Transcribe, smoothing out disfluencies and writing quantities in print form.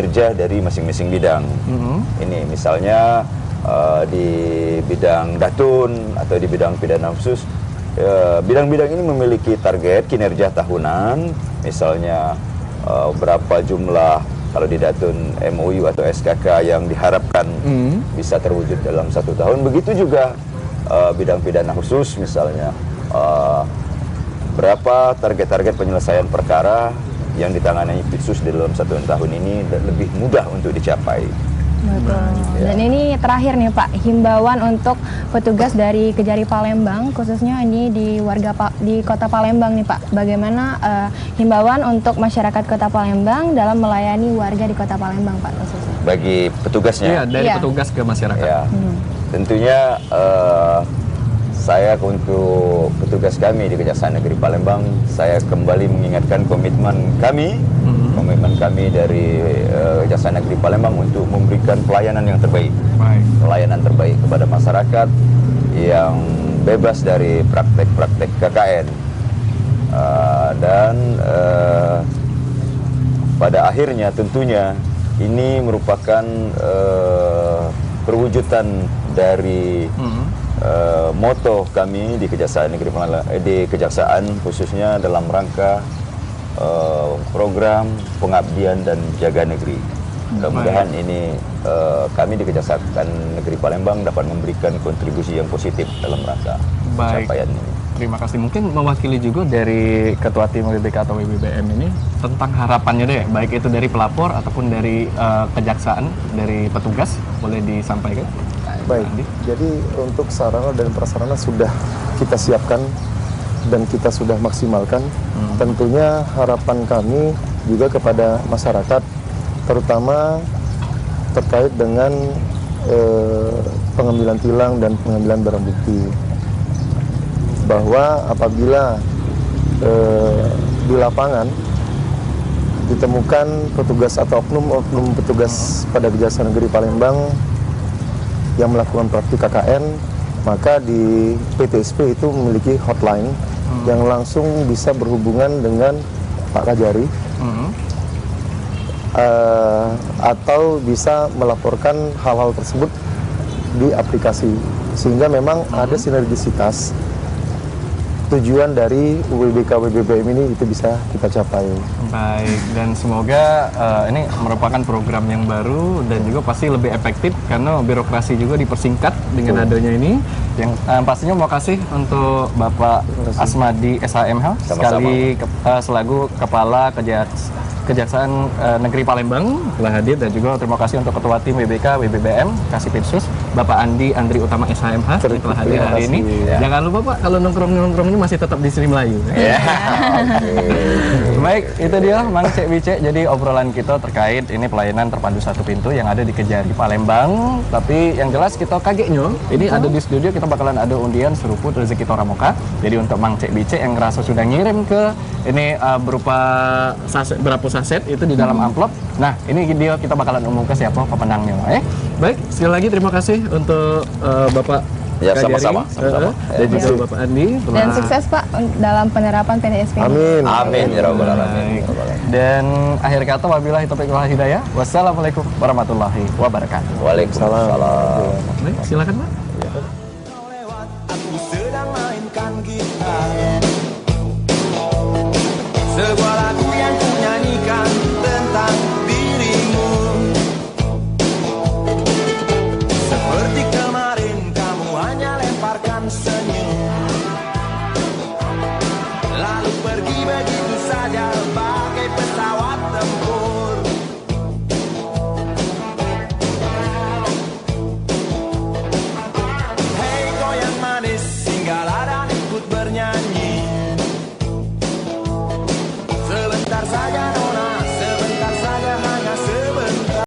kinerja dari masing-masing bidang. Ini misalnya di bidang datun atau di bidang pidana khusus, bidang-bidang ini memiliki target kinerja tahunan, misalnya berapa jumlah kalau di datun MOU atau SKK yang diharapkan bisa terwujud dalam 1 tahun. Begitu juga bidang pidana khusus, misalnya berapa target-target penyelesaian perkara yang ditangani Pitsus dalam 1 tahun ini dan lebih mudah untuk dicapai. Betul. Dan ini terakhir nih Pak, himbauan untuk petugas dari Kejari Palembang, khususnya ini di di Kota Palembang nih Pak. Bagaimana himbauan untuk masyarakat Kota Palembang dalam melayani warga di Kota Palembang Pak khususnya? Bagi petugasnya? Iya, dari petugas ke masyarakat. Ya. Tentunya saya untuk petugas kami di Kejaksaan Negeri Palembang, saya kembali mengingatkan komitmen kami dari Kejaksaan Negeri Palembang untuk memberikan pelayanan yang terbaik. Pelayanan terbaik kepada masyarakat yang bebas dari praktek-praktek KKN. Dan pada akhirnya tentunya ini merupakan perwujudan dari moto kami di Kejaksaan Negeri Palembang, di Kejaksaan khususnya dalam rangka program pengabdian dan jaga negeri. Mudah-mudahan ini kami di Kejaksaan Negeri Palembang dapat memberikan kontribusi yang positif dalam rangka pencapaian ini. Terima kasih. Mungkin mewakili juga dari Ketua Tim WBK atau WBBM ini tentang harapannya deh, baik itu dari pelapor ataupun dari kejaksaan, dari petugas, boleh disampaikan? Baik, jadi untuk sarana dan prasarana sudah kita siapkan dan kita sudah maksimalkan. Tentunya harapan kami juga kepada masyarakat, terutama terkait dengan pengambilan tilang dan pengambilan barang bukti, bahwa apabila di lapangan ditemukan petugas atau oknum petugas pada Kejaksaan Negeri Palembang yang melakukan praktik KKN, maka di PTSP itu memiliki hotline yang langsung bisa berhubungan dengan Pak Kajari, atau bisa melaporkan hal-hal tersebut di aplikasi, sehingga memang ada sinergisitas tujuan dari WBK WBBM ini itu bisa kita capai. Baik, dan semoga ini merupakan program yang baru dan juga pasti lebih efektif karena birokrasi juga dipersingkat dengan adanya ini. Yang pastinya mau kasih untuk Bapak Asmadi SHMH selaku Kepala Kejaksaan Negeri Palembang telah hadir, dan juga terima kasih untuk Ketua Tim WBK WBBM Kasipitsus Bapak Andri Utama SHMH telah hadir hari ini. Jangan lupa Pak, kalau nongkrong-nongkrongnya masih tetap di Sri Melayu. Baik, itu dia Mang Cek Bicek. Jadi obrolan kita terkait ini pelayanan terpadu satu pintu yang ada di Kejari Palembang. Tapi yang jelas kita kagetnya, ini ada di studio kita bakalan ada undian seruput rezeki Toramoka. Jadi untuk Mang Cek Bicek yang ngerasa sudah ngirim ke ini berupa saset, berapa saset itu di dalam amplop. Nah, ini dia kita bakalan umumkan siapa pemenangnya. Baik, sekali lagi terima kasih untuk Bapak. Ya, sama-sama. Dan juga Bapak Andi. Dan sukses Pak dalam penerapan PDSP. Amin. Amin ya rabbal alamin. Dan akhir kata wabillahi taufiq wal hidayah. Wassalamualaikum warahmatullahi wabarakatuh. Waalaikumsalam. Baik, silakan Pak. Aku sedang mainkan gitar.